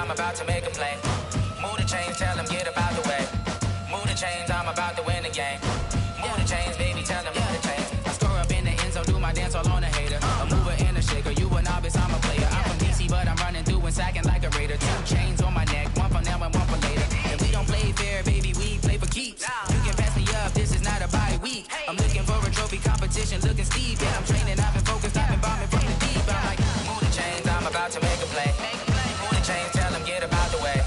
I'm about to make a play. Move the chains, tell them get about the way. Move the chains, I'm about to win the game. Move the chains, baby, tell them move the chains. I score up in the end zone, do my dance all on a hater. A mover and a shaker, you a novice, I'm a player. I'm from DC, but I'm running through and sacking like a raider. 2 chains on my neck, one for now and one for later. And we don't play fair, baby, we play for keeps. You can pass me up, this is not a bye week. I'm looking for a trophy competition, looking steep. Yeah, I'm training, I've been focused, I've been bombing from the deep. I'm like, move the chains, I'm about to make a play. Move the chains, tell them get about the way.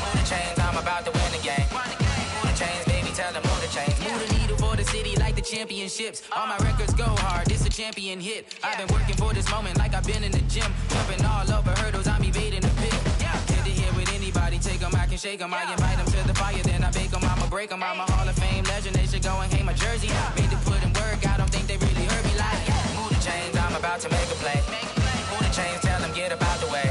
Move the chains, I'm about to win the game. Move the chains, baby, tell them move the chains. Move the needle for the city like the championships. All my records go hard, this a champion hit. I've been working for this moment like I've been in the gym. Jumping all over hurdles, I'm evading the pit. Head to head with anybody, take them, I can shake them. I invite them to the fire, then I bake them, I'ma break them. I'm a Hall of Fame legend, they should go and hang my jersey. Made to put in work, I don't think they really heard me like. Move the chains, I'm about to make a play. Move the chains, tell them get about the way.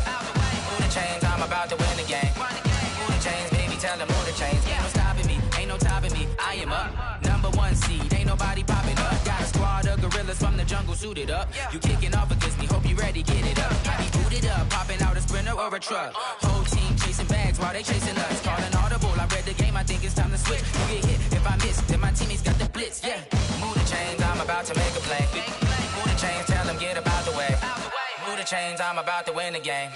Move the chains, I'm about to win the game. Move the chains, baby, tell them move the chains. Ain't no stopping me, ain't no topping me. I am up, #1 seed, ain't nobody popping up. Got a squad of gorillas from the jungle suited up. You kicking off against me, hope you ready, get it up. I be booted up, popping out a sprinter or a truck. Whole team chasing bags while they chasing us. Calling audible, I read the game, I think it's time to switch. You get hit, if I miss, then my teammates got the blitz, yeah. Move the chains, I'm about to make a play. Move the chains, tell them get about the way. Move the chains, I'm about to win the game.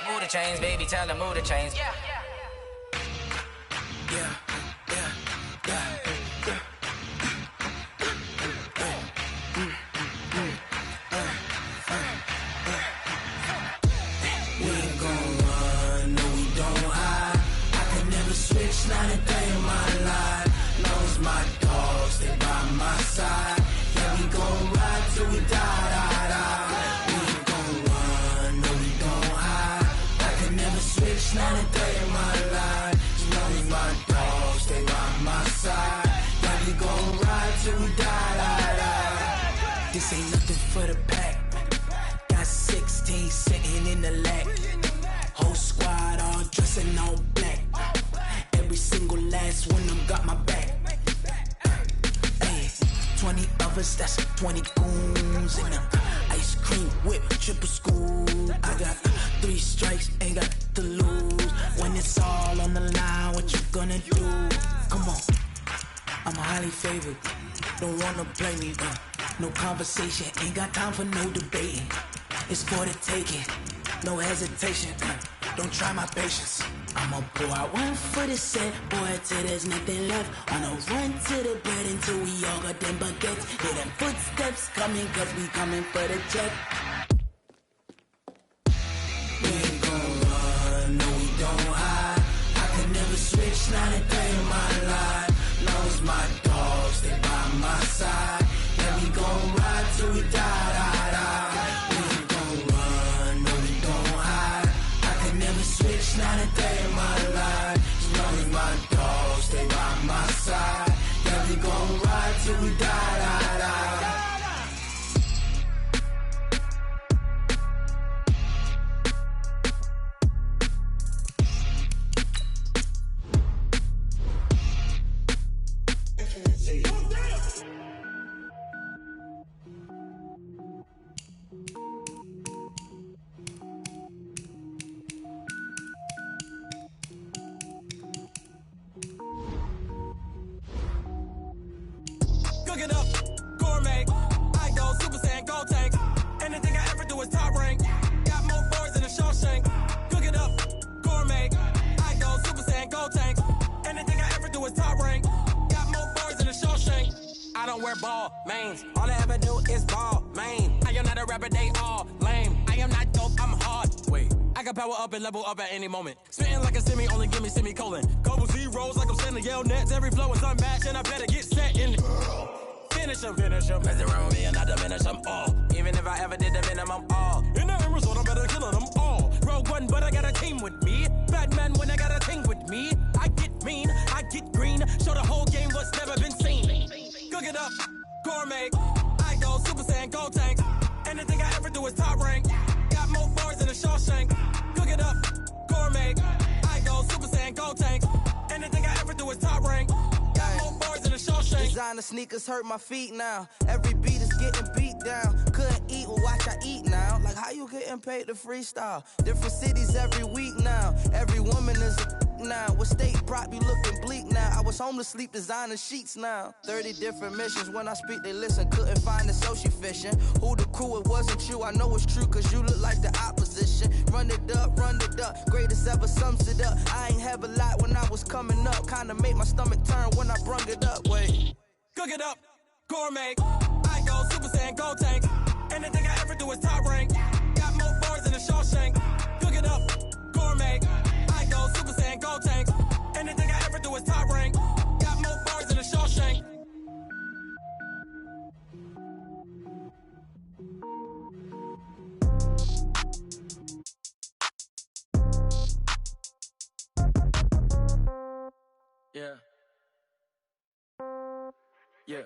Move the chains, baby, tell them move the chains. Yeah. We ain't gon' run, no we don't hide. I can never switch, not a day in my life. Long as my dogs, they by my side. Yeah, we gon' ride till we die. We ain't gon' run, no we don't hide. I can never switch, not a day in my life. As long as my dogs, they by my side. Yeah, we gon' ride till we die. This ain't nothing for the pack. Got 16 sitting in the lag. Whole squad all dressing all black. Every single last one of them got my back. Hey, 20 of us, that's 20 goons in them. Ice cream whip, triple scoop. I got 3 strikes, ain't got to lose. When it's all on the line, what you gonna do? Come on, I'm highly favored. Don't wanna play me, no conversation, ain't got time for no debating. It's for the taking, no hesitation. Don't try my patience. I'ma pour out one for the set, boy, till there's nothing left. I'ma run to the bread until we all got them baguettes. Hear them footsteps coming, cause we coming for the check. We ain't gon' run, no we don't hide. I can never switch, not a day in my life. Long as my dogs, they by my side. Yeah, we gon' ride till we die. We ain't gon' run, no we don't hide. I can never switch, not a day in my life. As long as my dogs, they by my side. Yeah, we gon' ride till we die. Cook it up, gourmet. I go Super Saiyan, gold tank. Anything I ever do is top rank. Got more boys than a Shawshank. Cook it up, gourmet. I go Super Saiyan, gold tank. Anything I ever do is top rank. Got more boys than a Shawshank. I don't wear ball mains. All I ever do is ball main. I am not a rapper, they all lame. I am not dope, I'm hard. Wait, I can power up and level up at any moment. Spitting like a semi, only give me semicolon. Couple zeros like I'm sending yell nets. Every flow is unmatched and I better get set in. Finish them. Mess around with me and I diminish them all. Even if I ever did the minimum all. In the end result, I'm better killing them all. Rogue One, but I got a team with me. Batman when I got a team with me. I get mean, I get get green. Show the whole game what's never been seen. Cook it up, gourmet. I go Super Saiyan, gold tank. Anything I ever do is top rank. Got more bars than a Shawshank. Cook it up, gourmet. I go Super Saiyan, gold tank. Anything I ever do is top rank. Got more bars than a Shawshank. Designer sneakers hurt my feet now. Every beat is getting beat down. Couldn't eat, well watch I eat now. Like how you getting paid to freestyle? Different cities every week now. Every woman is a now. With state prop, you looking bleak now. I was homeless, sleep designer sheets now. 30 different missions. When I speak, they listen. Couldn't find the social fishing. Who the crew? It wasn't you. I know it's true, cause you look like the opposition. Run it up, greatest ever sums it up. I ain't have a lot when I was coming up. Kinda made my stomach turn when I brung it up. Wait. Cook it up, gourmet. I go Super Saiyan, gold tank. Anything I ever do is top rank. Got more bars than a Shawshank. Cook it up, gourmet. I go Super Saiyan, gold tank. Anything I ever do is top rank. Got more bars than a Shawshank. Yeah. Yeah.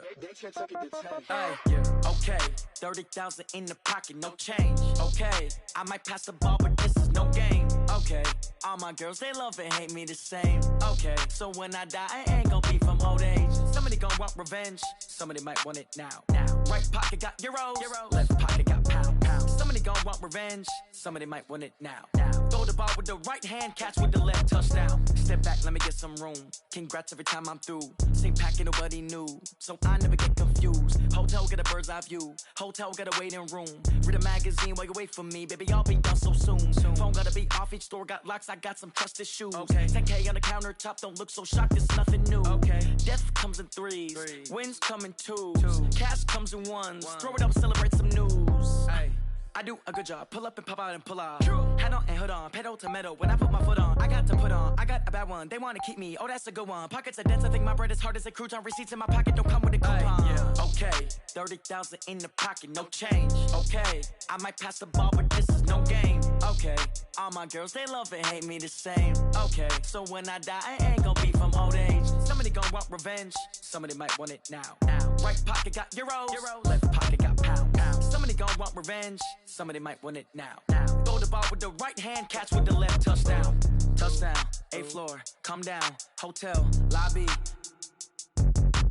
Hey, yeah. Okay, 30,000 in the pocket, no change. Okay, I might pass the ball, but this is no game. Okay, all my girls, they love and hate me the same. Okay, so when I die, I ain't gonna be from old age. Somebody gonna want revenge, somebody might want it now. Right pocket got euros, left pocket got pounds. Somebody gonna want revenge, somebody might want it now. Throw the ball with the right hand, catch with the left, touchdown. Step back, let me get some room. Congrats every time I'm through. Same packet, nobody knew, so I never get confused. Hotel get a bird's eye view. Hotel get a waiting room. Read a magazine while you wait for me, baby. I'll be done so soon. Phone gotta be off. Each store got locks. I got some trusted shoes. Okay. 10K on the countertop. Don't look so shocked. It's nothing new. Okay. Death comes in threes. Wins come in twos. Cash comes in ones. Throw it up, celebrate some news. Hey. I do a good job. Pull up and pop out and pull out. Head on and hood on. Pedal to metal. When I put my foot on, I got to put on. I got a bad one. They want to keep me. Oh, that's a good one. Pockets are dense. I think my bread is hard as a crouton. Receipts in my pocket don't come with a coupon. Yeah. Okay. 30,000 in the pocket. No change. Okay. I might pass the ball, but this is no game. Okay. All my girls, they love and hate me the same. Okay. So when I die, I ain't gonna be from old age. Somebody gonna want revenge. Somebody might want it now. Right pocket got euros. Left pocket got pounds. Somebody gonna want revenge. Somebody might want it now. Throw the ball with the right hand, catch with the left, touchdown. Touchdown, 8th floor, come down, hotel, lobby.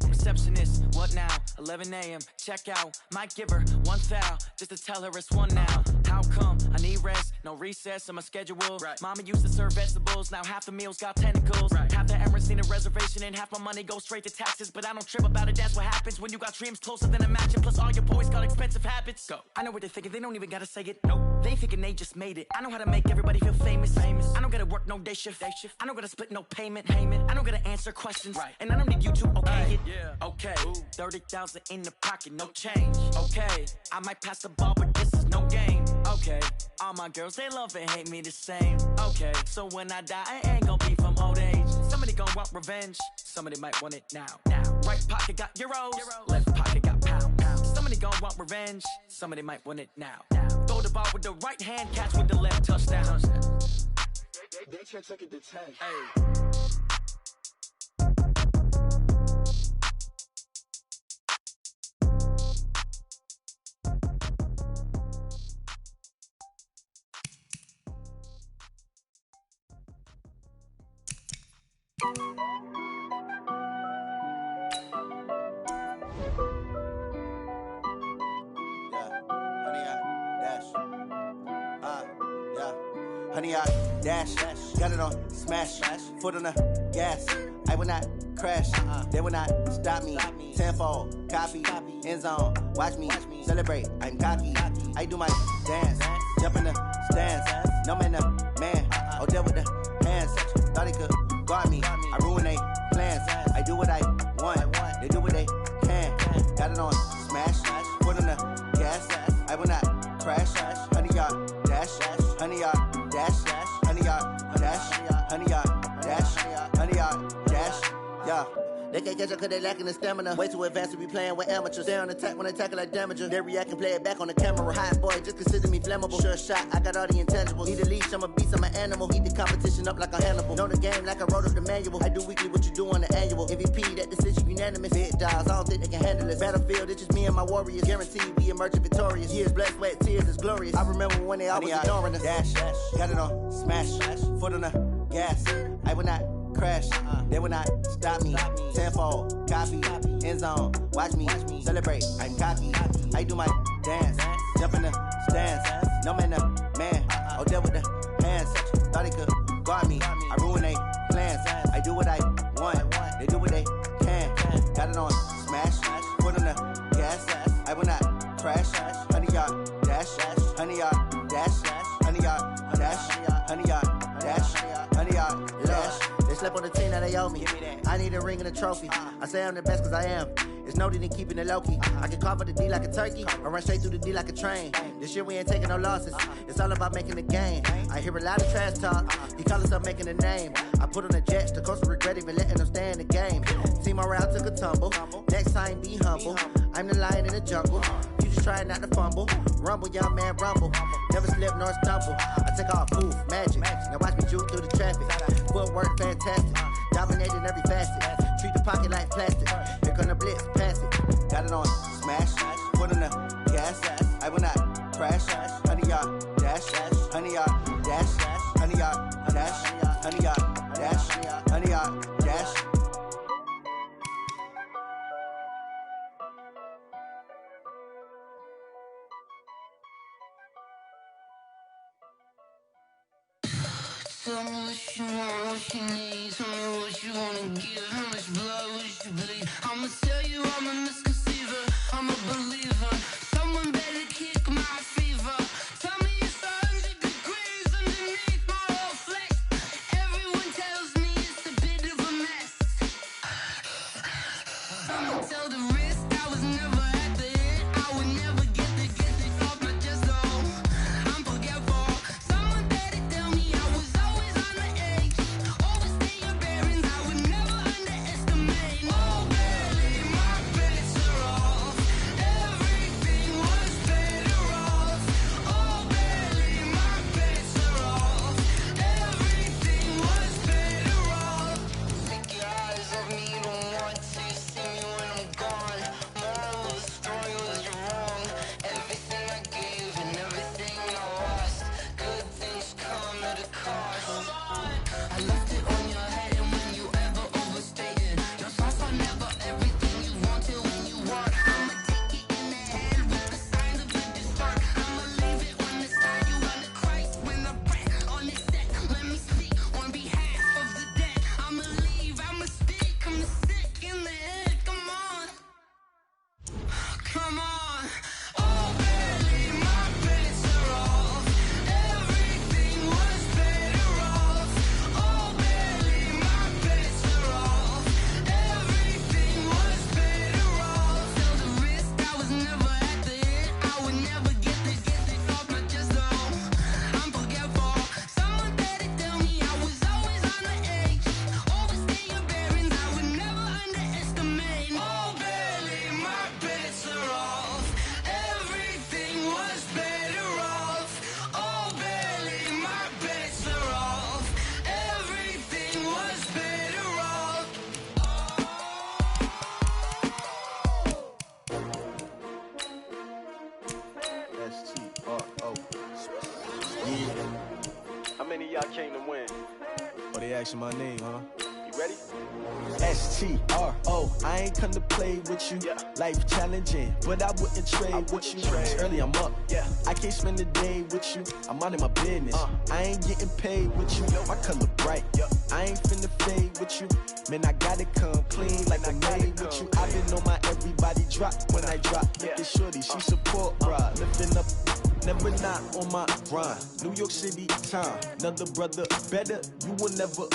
Receptionist, what now? 11 a.m., check out. Might give her one foul, just to tell her it's one now. How come? I need rest, no recess in my schedule. Right. Mama used to serve vegetables, now half the meals got tentacles. Right. Half the Emirates need a reservation and half my money goes straight to taxes. But I don't trip about it, that's what happens when you got dreams closer than a match. And plus all your boys got expensive habits. Go. I know what they're thinking, they don't even gotta say it. Nope. They ain't thinking they just made it. I know how to make everybody feel famous. I don't gotta work no day shift. I don't gotta split no payment. I don't gotta answer questions. Right. And I don't need you to okay it. Yeah. Okay, 30,000 in the pocket, no change. Okay, I might pass the ball, but this is no game. Okay, all my girls, they love and hate me the same. Okay, so when I die, I ain't gonna be from old age. Somebody gonna want revenge, somebody might want it now. Right pocket got euros, left pocket got pounds. Somebody gonna want revenge, somebody might want it now. Throw the ball with the right hand, catch with the left, touchdown. They took it to 10. Hey. Honey, I dash, got it on smash, foot on the gas. I will not crash, they will not stop me. Tenfold, copy, end zone, watch me celebrate. I'm cocky, I do my dance, jump in the stands. No man, man, oh there with the hands. Thought he could guard me, I ruin they plans. I do what I want, they do what they can. Got it on smash, foot on the gas. I will not crash, honey, y'all dash, honey, y'all dash, honey, y'all dash, honey, y'all dash, honey, y'all dash, yeah. They can't catch up cause they lacking the stamina. Way too advanced to be playing with amateurs. They on attack when they tackle like damager. They react and play it back on the camera. Hot boy, just consider me flammable. Sure shot, I got all the intangibles. Need a leash, I'm a beast, I'm an animal. Eat the competition up like a Hannibal. Know the game like I wrote up the manual. I do weekly what you do on the annual. MVP, that decision unanimous. Big dogs, I don't think they can handle it. Battlefield, it's just me and my warriors. Guaranteed we emerging victorious. Years, blood, sweat, tears, it's glorious. I remember when they always ignoring us. Dash, got it on, smash, foot on the gas. I will not crash, they will not stop me. Tenfold, copy, end zone, watch me celebrate. I'm cocky, I do my dance, jump in the stands. No man, man, oh there with the hands. Thought he could guard me, I ruin they plans. I do what I want, they do what they can. Got it on, smash, foot on the gas. I will not crash, 100-yard dash, 100-yard dash, 100-yard dash, 100-yard dash, 100-yard dash. They slept on the team that they owe me. I need a ring and a trophy. I say I'm the best cause I am. It's noted in keeping it low-key. I can carve up the D like a turkey or run straight through the D like a train. This year we ain't taking no losses. It's all about making the game. I hear a lot of trash talk. He call himself making a name. I put on the Jets. The coach will regret even letting them stay in the game. Team morale took a tumble. Next time be humble. I'm the lion in the jungle. You just try not to fumble. Rumble, young man, rumble. Never slip nor stumble. I take off, poof, magic. Now watch me juke through the traffic. Footwork fantastic. Dominating every facet. Treat the pocket like plastic. Here come the blitz, pass it. Got it on, smash. Foot on the gas. I will not crash. 100-yard dash. 100-yard dash. 100-yard dash. 100-yard dash. 100-yard dash. Tell me what you want, what you need. Tell me what you wanna give. How much blood would you bleed? I'ma tell you I'm a misconceiver. I'm a believer. Someone better kick my fever. Tell me it's 100 degrees underneath my whole flesh. Everyone tells me it's a bit of a mess. I'ma tell the risk I was never at the end. I would never get this off my chest though. I'm forgetful. Someone better tell me I was always on the edge. Overstay your bearings, I would never underestimate. Oh, barely, my bets are off. Everything was better off. Oh, barely, my bets are off. Everything was better off. Take your eyes off me, don't want to see me when I'm gone. Moral of the story was you're wrong. Everything I gave and everything I lost. Good things come at a cost. I left it on your head, and when you ever overstated your thoughts are never everything you wanted when you want. I'ma take it in the head with the signs of a distort. I'ma leave it on the side. You on the Christ when I breath on this set. Let me speak on behalf of the dead. I'ma leave, I'ma speak. I'm sick in the head. Come on, come on. Oh, barely, my bets are off. Everything was better off. Oh, barely, my bets are off. Everything was better off. Tell the risk I was never at the end. I would never get this off my chest though. I'm forgetful. Someone better tell me I was always on the edge. Overstay your bearings, I would never underestimate. Oh, barely, my bets are off. Everything was better off. Oh, barely, my bets are off. Everything was better off. S-T-R-O. Yeah. How many of y'all came to win? Oh, they asking my name, huh? You ready? S-T-R-O. I ain't come to play with you. Life challenging, but I wouldn't trade with you. It's early, I'm up. I can't spend the day with you. I'm out of my business. I ain't getting paid with you. My color bright. I ain't finna fade with you. Man, I gotta come clean like I made with you. I been on my everybody drop when I drop. Look at shorty, she support, bruh. Lifting up, never not on my grind. New York City time. Another brother better, you will never